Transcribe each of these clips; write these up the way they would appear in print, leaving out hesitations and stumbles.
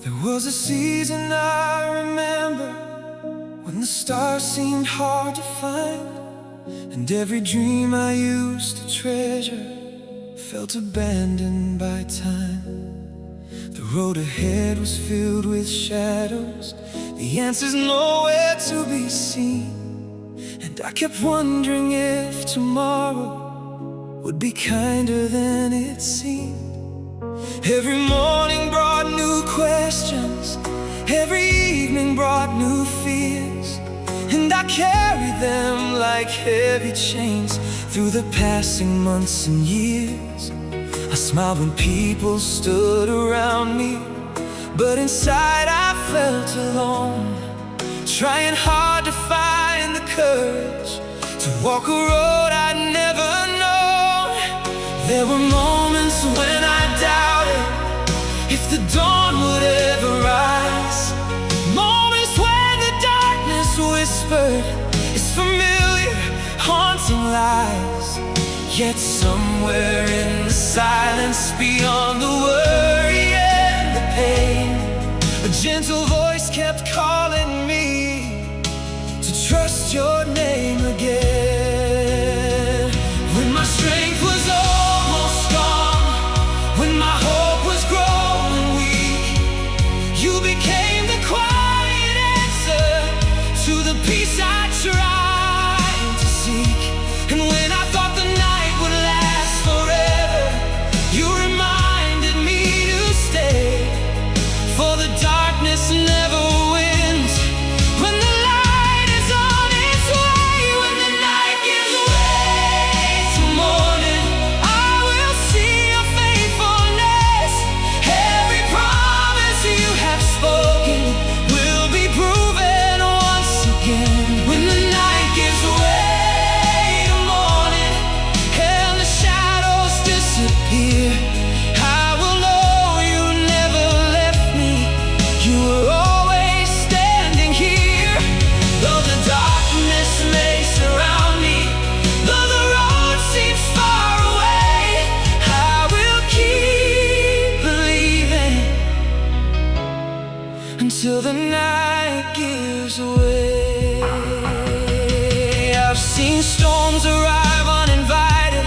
There was a season I remember when the stars seemed hard to find, and every dream I used to treasure felt abandoned by time. The road ahead was filled with shadows, the answers nowhere to be seen, and I kept wondering if tomorrow would be kinder than it seemed. Every morning brought new questions, every evening brought new fears, and I carried them like heavy chains through the passing months and years. I smiled when people stood around me, but inside I felt alone, trying hard to find the courage to walk a road I'd never known. There were moments when I doubted if the dawn would ever rise, moments when the darkness whispered its familiar, haunting lies. Yet somewhere in the silence, beyond the worry and the pain, a gentle voice kept calling me to trust your name again. When my strength was almost gone, when my hope was growing weak, you became the quiet answer to the peace I tried to seek. And when I thought the night would last forever, you reminded me to stay, for the darkness never wins when the light is on its way. When the night gives way to morning, I will see your faithfulness. Every promise you have spoken will be proven once again. When the night gives way to morning and the shadows disappear, I will know you never left me. You were always standing here. Though the darkness may surround me, though the road seems far away, I will keep believing until the night gives way. I've seen storms arrive uninvited,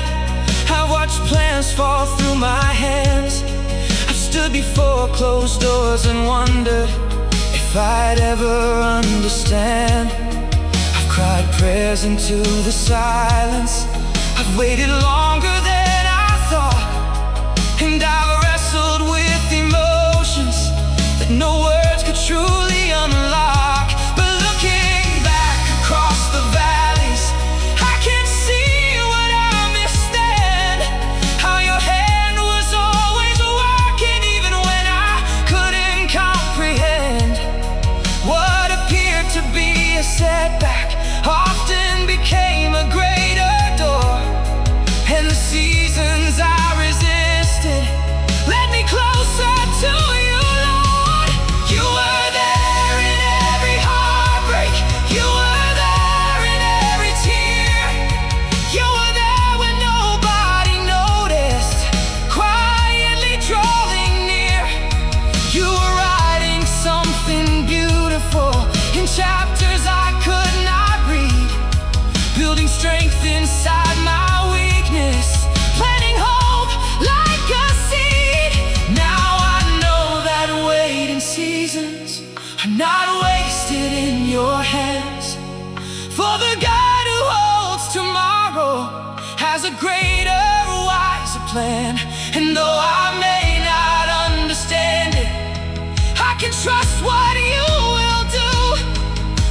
I've watched plans fall through my hands, I've stood before closed doors and wondered if I'd ever understand. I've cried prayers into the silence, I've waited longer than I thought, and I've wrestled with emotions that no words could truly unlock. But looking back across the valleys, I can see what I missed then, how your hand was always working even when I couldn't comprehend. What appeared to be a setback often became a greater door, and the seasons I resisted led me closer to you, Lord. You were there in every heartbreak, you were there in every tear, you were there when nobody noticed, quietly drawing near. You were writing something beautiful in chapters I could not read, building strength inside my weakness, planting hope like a seed. Now I know that waiting seasons are not wasted in your hands, for the God who holds tomorrow has a greater, wiser plan. And though I may not understand it, I can trust what you will do,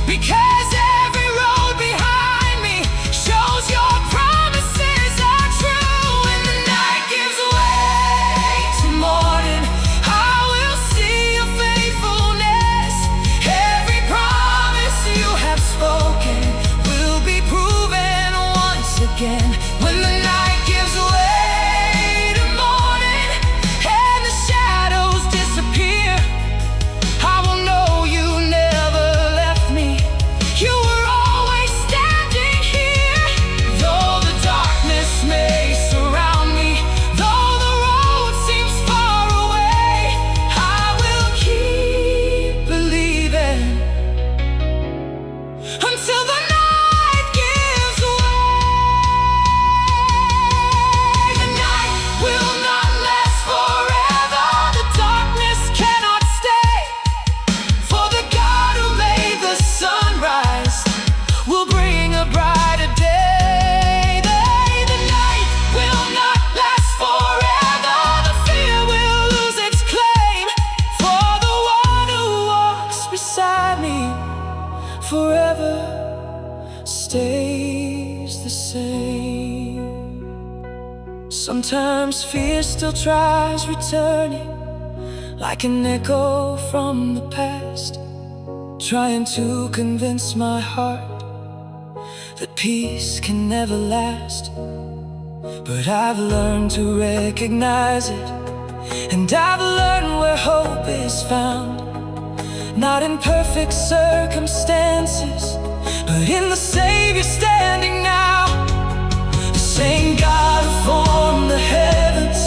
because every road behind me shows your promises are true. When the night gives way to morning, I will see your faithfulness. Every promise you have spoken will be proven once again. When the night gives way to inside me forever stays the same. Sometimes fear still tries returning, like an echo from the past, trying to convince my heart that peace can never last. But I've learned to recognize it, and I've learned where hope is found, not in perfect circumstances, but in the Savior standing now. The same God who formed the heavens,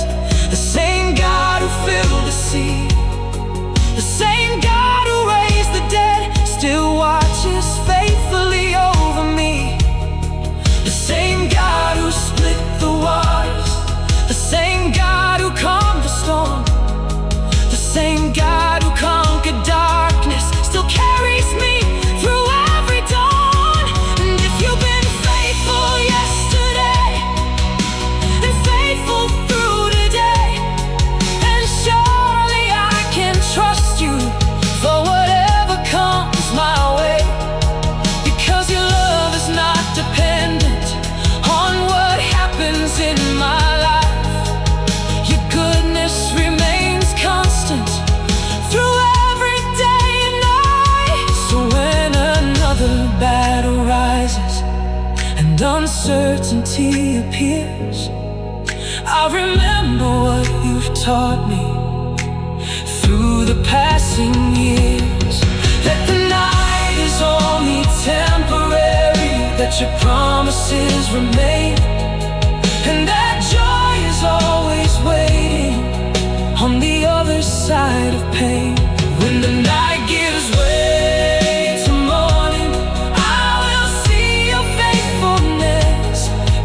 the same God who filled the sea, the same God who raised the dead still watches faithfully over me. The same God who split the waters, the same God who calmed the storm, the same God who conquered darkness still carries me through every dawn. And if you've been faithful yesterday and faithful through today, then surely I can trust you for whatever comes my way. Because your love is not dependent on what happens in my life. Your goodness remains constant through every day and night. So when another battle rises and uncertainty appears, I'll remember what you've taught me through the passing years. That the night is only temporary, that your promises remain, and that joy is always waiting on the other side of pain. When the night gives way to morning, I will see your faithfulness.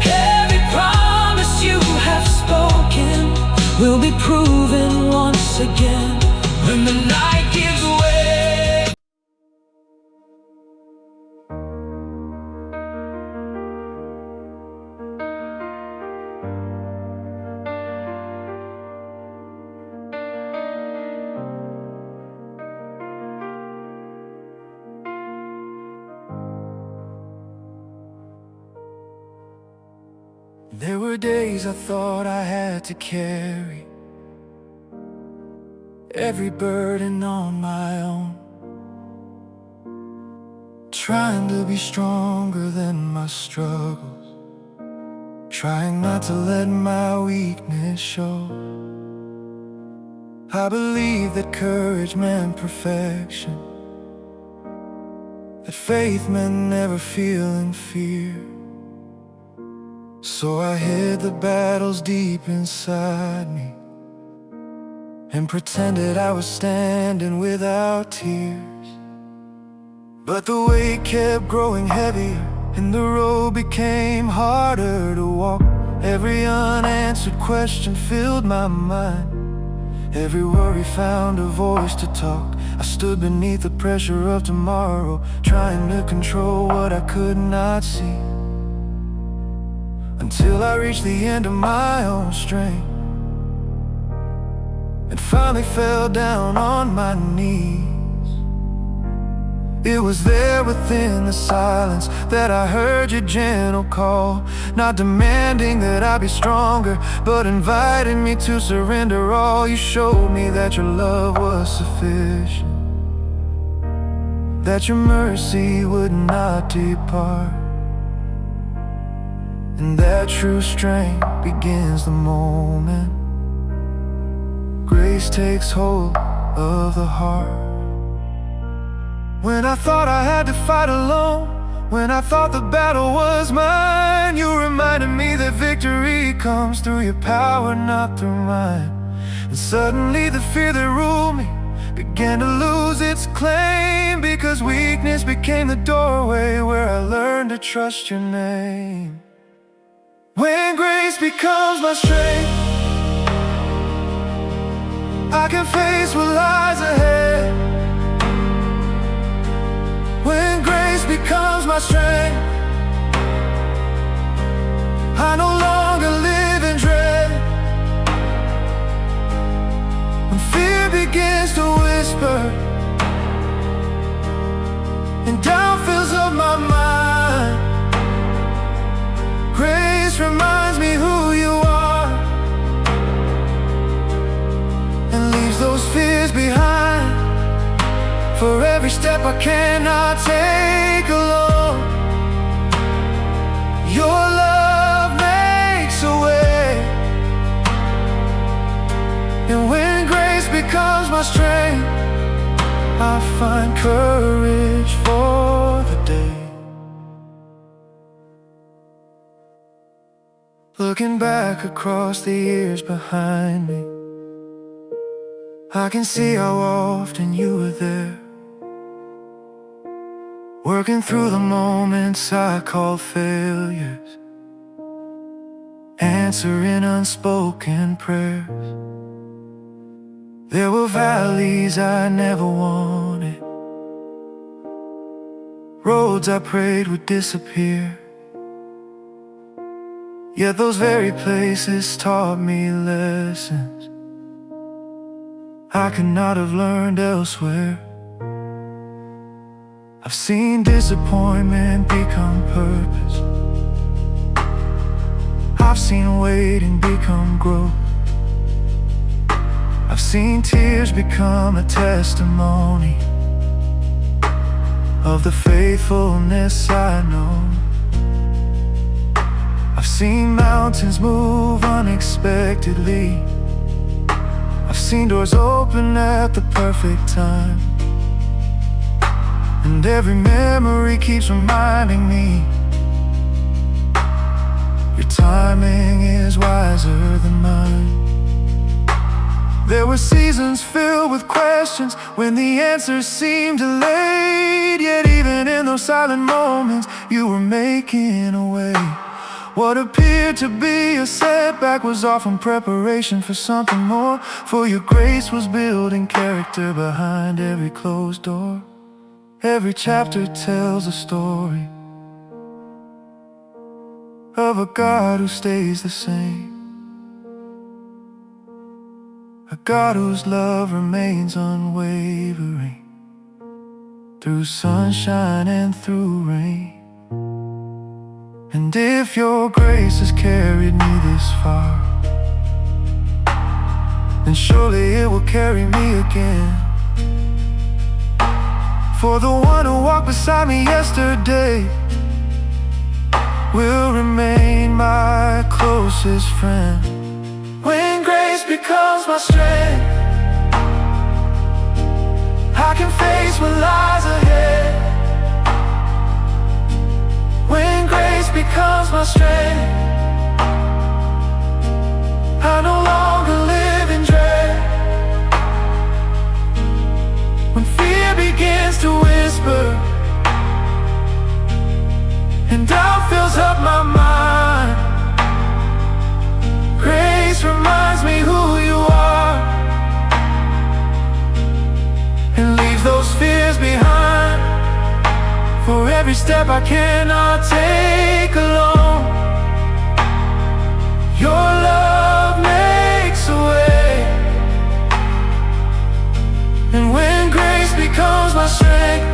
Every promise you have spoken will be proven once again. When the night gives way. There were days I thought I had to carry every burden on my own, trying to be stronger than my struggles, trying not to let my weakness show. I believe that courage meant perfection, that faith meant never feeling fear. So I hid the battles deep inside me and pretended I was standing without tears. But the weight kept growing heavier and the road became harder to walk. Every unanswered question filled my mind, every worry found a voice to talk. I stood beneath the pressure of tomorrow, trying to control what I could not see, until I reached the end of my own strength and finally fell down on my knees. It was there within the silence that I heard your gentle call, not demanding that I be stronger, but inviting me to surrender all. You showed me that your love was sufficient, that your mercy would not depart, and that true strength begins the moment grace takes hold of the heart. When I thought I had to fight alone, when I thought the battle was mine, you reminded me that victory comes through your power, not through mine. And suddenly the fear that ruled me began to lose its claim, because weakness became the doorway where I learned to trust your name. When grace becomes my strength, I can face what lies ahead. When grace becomes my strength, I no longer live in dread. When fear begins to whisper, and doubt fills up my mind. Grace reminds me who you are, and leaves those fears behind. For every step I cannot take alone, your love makes a way. And when grace becomes my strength, I find courage for the day. Looking back across the years behind me, I can see how often you were there, working through the moments I call failures, answering unspoken prayers. There were valleys I never wanted, roads I prayed would disappear. Yet those very places taught me lessons I could not have learned elsewhere. I've seen disappointment become purpose, I've seen waiting become growth, I've seen tears become a testimony of the faithfulness I know. I've seen mountains move unexpectedly, I've seen doors open at the perfect time, and every memory keeps reminding me your timing is wiser than mine. There were seasons filled with questions when the answers seemed delayed, yet even in those silent moments you were making a way. What appeared to be a setback was often preparation for something more, for your grace was building character behind every closed door. Every chapter tells a story of a God who stays the same, a God whose love remains unwavering through sunshine and through rain. And if your grace has carried me this far, then surely it will carry me again. For the one who walked beside me yesterday will remain my closest friend. When grace becomes my strength, I can face what lies ahead. When grace becomes my strength, I no longer live in dread. When fear begins to whisper and doubt fills up my mind, grace reminds me who you are, and leaves those fears behind. For every step I cannot take alone, your love makes a way. And when grace becomes my strength,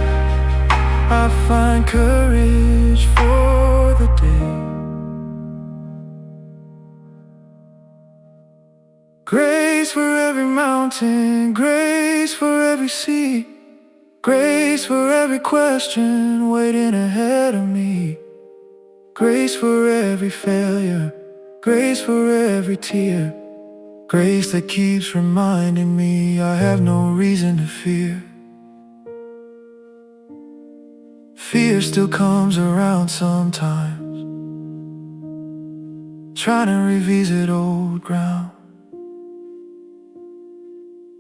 I find courage for the day. Grace for every mountain, grace for every sea, grace for every question waiting ahead of me, grace for every failure, grace for every tear, grace that keeps reminding me I have no reason to fear. Fear still comes around sometimes, trying to revisit old ground,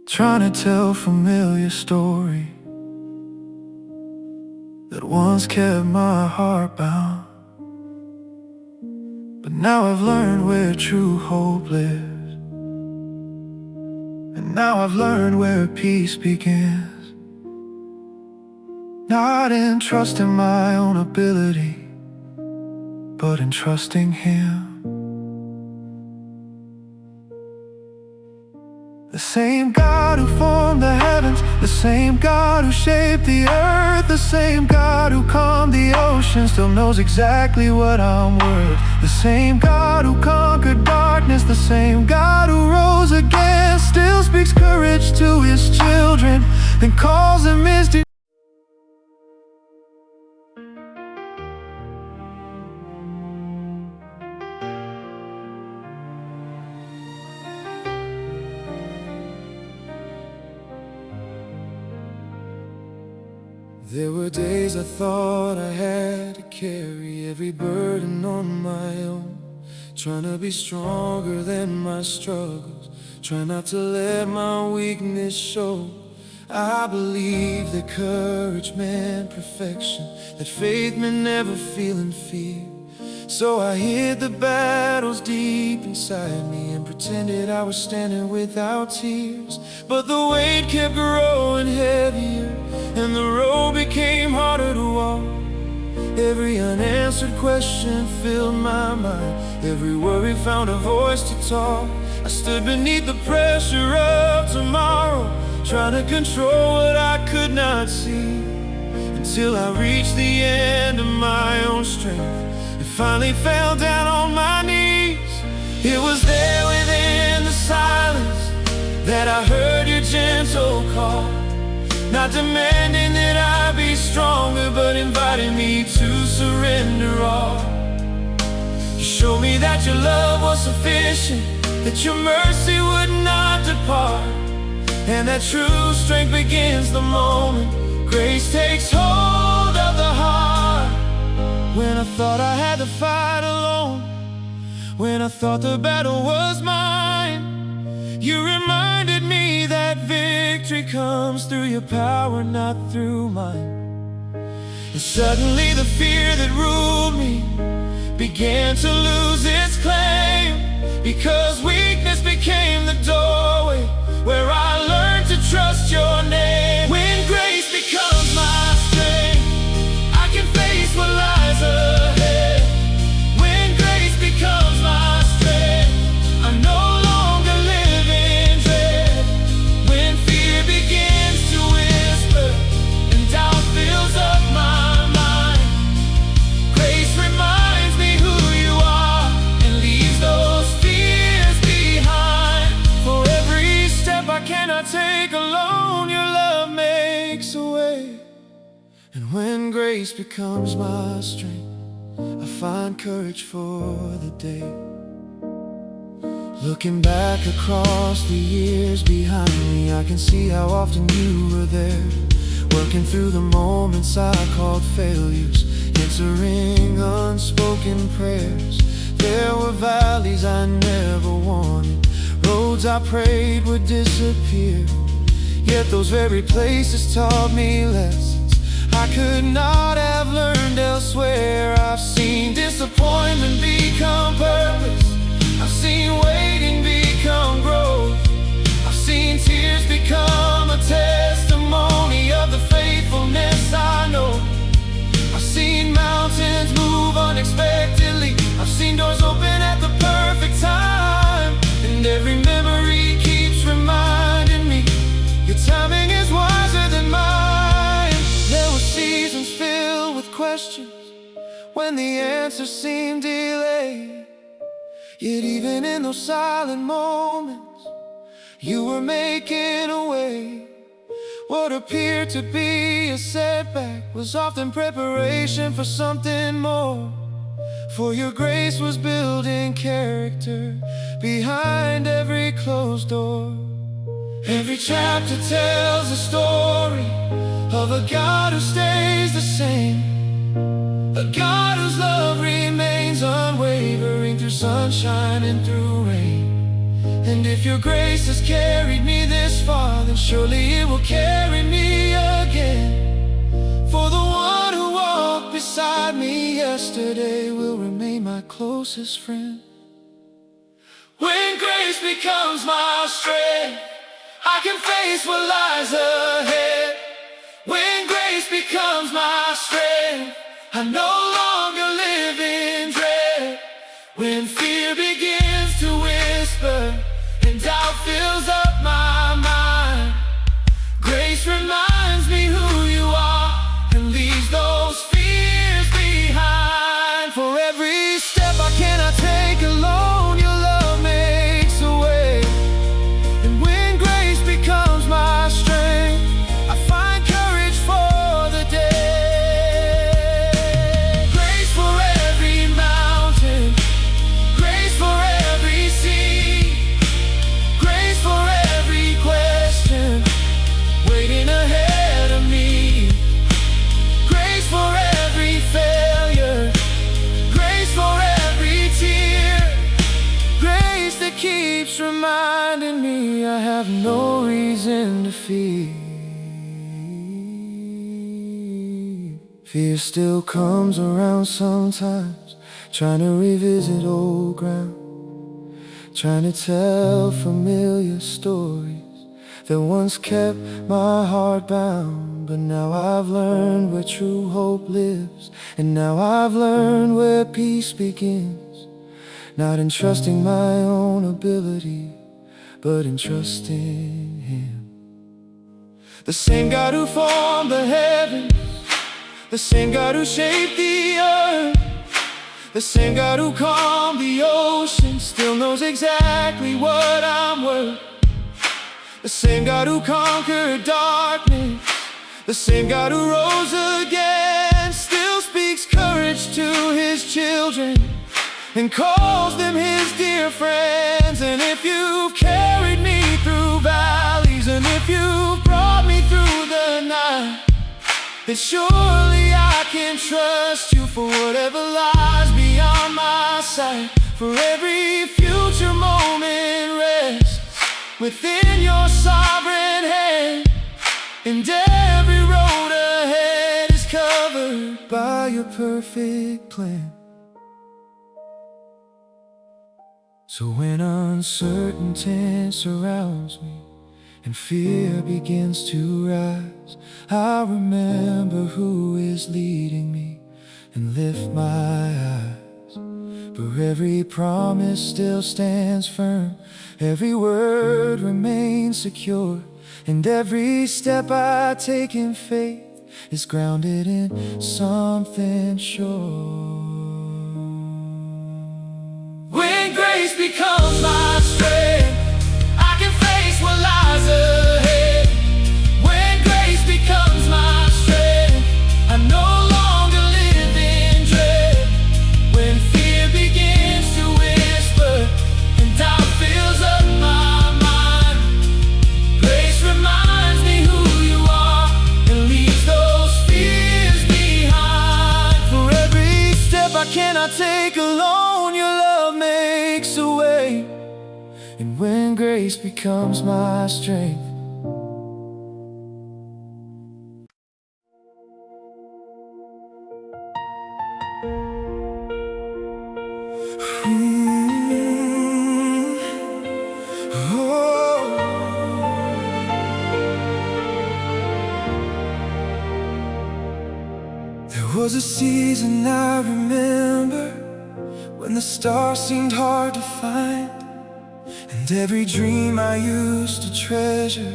trying to tell familiar stories that once kept my heart bound. But now I've learned where true hope lives, and now I've learned where peace begins. Not in trusting my own ability, but in trusting Him. The same God who formed the heavens, the same God who shaped the earth, the same God who calmed the ocean still knows exactly what I'm worth. The same God who conquered darkness, the same God who rose again still speaks courage to his children and calls them his There were days I thought I had to carry every burden on my own, trying to be stronger than my struggles, try not to let my weakness show. I believed that courage meant perfection, that faith meant never feeling fear. So I hid the battles deep inside me and pretended I was standing without tears. But the weight kept growing heavier and the road became harder to walk. Every unanswered question filled my mind, every worry found a voice to talk. I stood beneath the pressure of tomorrow, trying to control what I could not see, until I reached the end of my own strength and finally fell down on my knees. It was there within the silence that I heard your gentle call, not demanding that I be stronger, but inviting me to surrender all. You showed me that your love was sufficient, that your mercy would not depart, and that true strength begins the moment grace takes hold of the heart. When I thought I had to fight alone, when I thought the battle was mine, you reminded me that victory comes through your power, not through mine. And suddenly the fear that ruled me began to lose its claim, because weakness became the doorway where I learned to trust your name. When grace becomes my strength, I can face what lies ahead. When grace becomes my strength, I no longer live in dread. When fear begins to whisper and doubt fills up my mind, grace reminds me who you are and leaves those fears behind. For every step I cannot take alone, your love makes a way. And when grace becomes my strength, I find courage for the day. Looking back across the years behind me, I can see how often you were there, working through the moments I called failures, answering unspoken prayers. There were valleys I never wanted, roads I prayed would disappear, yet those very places taught me lessons I could not have learned elsewhere. I've seen disappointment become purpose, I've seen waiting become growth, I've seen tears become a testimony of the faithfulness I know. I've seen mountains move unexpectedly, I've seen doors open at the perfect time, and every memory keeps reminding me your timing is wiser than mine. There were seasons filled with questions when the answer seemed delayed, yet even in those silent moments, you were making a way. What appeared to be a setback was often preparation for something more, for your grace was building character behind every closed door. Every chapter tells a story of a God who stays the same, a God whose love remains unwavering through sunshine and through rain. And if your grace has carried me this far, then surely it will carry me again. For the one who walked beside me yesterday will remain my closest friend. When grace becomes my strength, I can face what lies ahead. When grace becomes my strength, I no longer live in dread. When fear begins to whisper and doubt fills up my have no reason to fear. Fear still comes around sometimes, trying to revisit old ground, trying to tell familiar stories that once kept my heart bound. But now I've learned where true hope lives, and now I've learned where peace begins. Not in trusting my own ability, but in trusting Him. The same God who formed the heavens, the same God who shaped the earth, the same God who calmed the ocean, still knows exactly what I'm worth. The same God who conquered darkness, the same God who rose again, still speaks courage to His children and calls them His dear friends. And if you've carried me through valleys, and if you've brought me through the night, then surely I can trust you for whatever lies beyond my sight. For every future moment rests within your sovereign hand, and every road ahead is covered by your perfect plan. So when uncertainty surrounds me and fear begins to rise, I'll remember who is leading me and lift my eyes. For every promise still stands firm, every word remains secure, and every step I take in faith is grounded in something sure. When grace becomes my strength, I can face what lies ahead. When grace becomes my strength, I no longer live in dread. When fear begins to whisper and doubt fills up my mind, grace reminds me who you are and leaves those fears behind. For every step I cannot take alone, your love makes a way. And when grace becomes my strength, there was a season I remember when the stars seemed hard to find, and every dream I used to treasure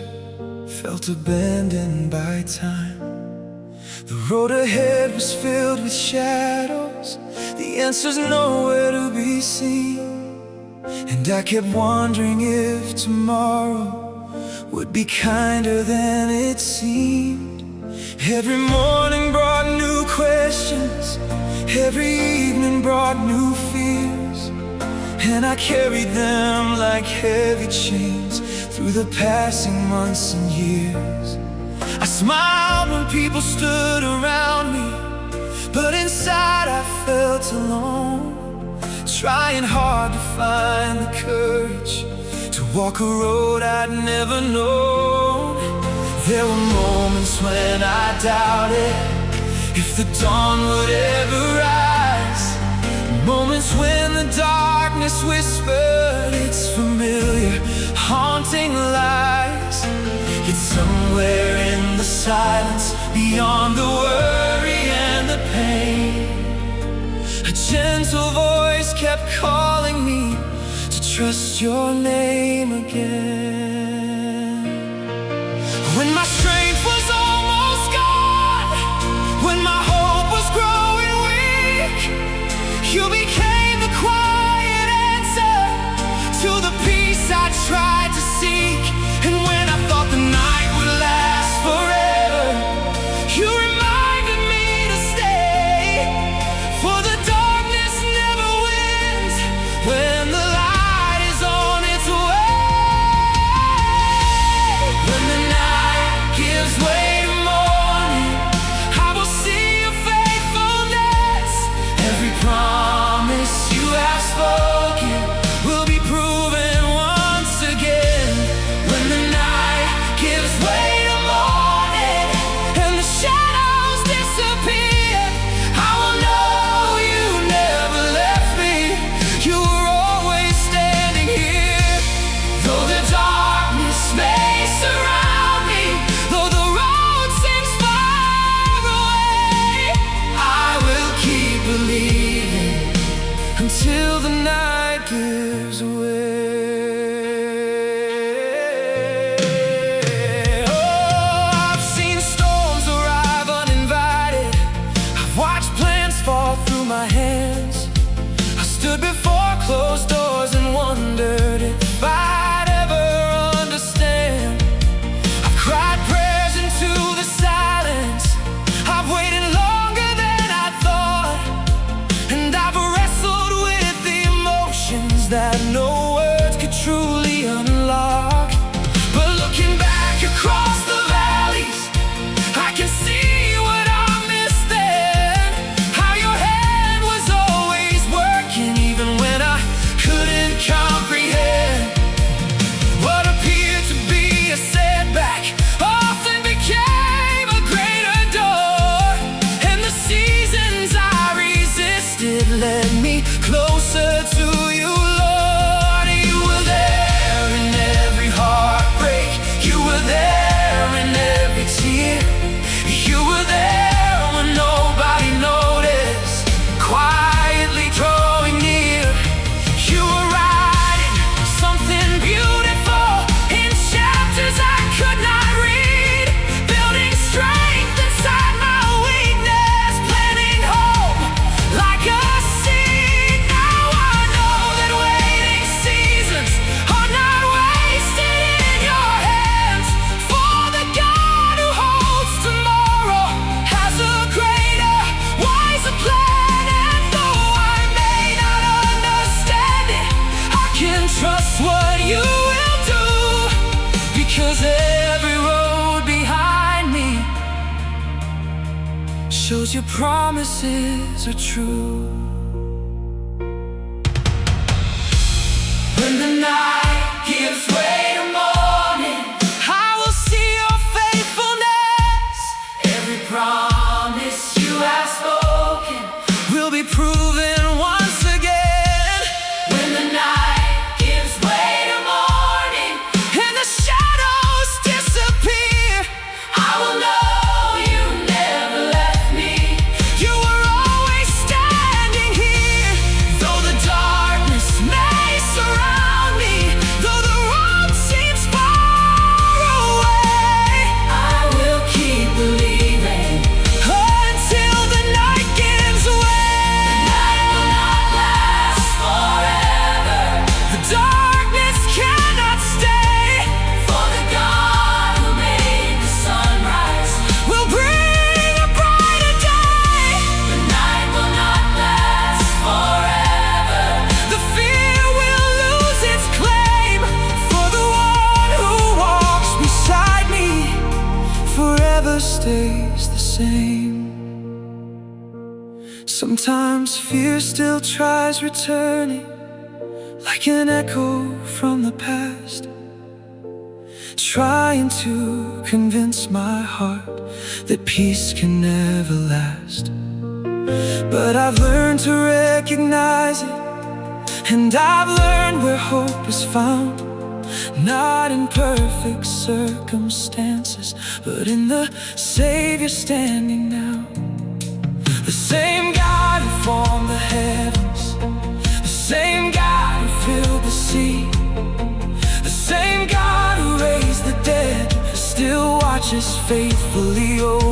felt abandoned by time. The road ahead was filled with shadows, the answers nowhere to be seen, and I kept wondering if tomorrow would be kinder than it seemed. Every morning brought new questions, every evening brought new fears, and I carried them like heavy chains through the passing months and years. I smiled when people stood around me, but inside I felt alone, trying hard to find the courage to walk a road I'd never known. There were moments when I doubted if the dawn would ever rise, moments when the darkness whispered its familiar, haunting lies. Yet somewhere in the silence, beyond the worry and the pain, a gentle voice kept calling me to trust your name again. When my strength was almost gone, when my hope was growing weak, you became the quiet answer to the peace I tried to seek. And when I thought the night would last forever, you reminded me to stay, for the darkness never wins when the light is on its way. shows your promises are true. When the night gives way to morning, I will see your faithfulness. Every promise you have spoken will be proven once again. When the night gives way to morning and the shadows disappear, I will know you never left me. You were always standing here. Though the darkness may surround me, though the road seems far away, I will keep believing until the night gives way. The night will not last forever. The darkness cannot stay, for the God who made the sunrise will bring a brighter day. The night will not last forever. The fear will lose its claim, for the one who walks beside me forever stays the same. Sometimes fear still tries returning, like an echo from the past, trying to convince my heart that peace can never last. But I've learned to recognize it, and I've learned where hope is found, not in perfect circumstances, but in the Savior standing now. The same God who formed the heavens, the same God who filled the sea, the same God who raised the dead still watches faithfully over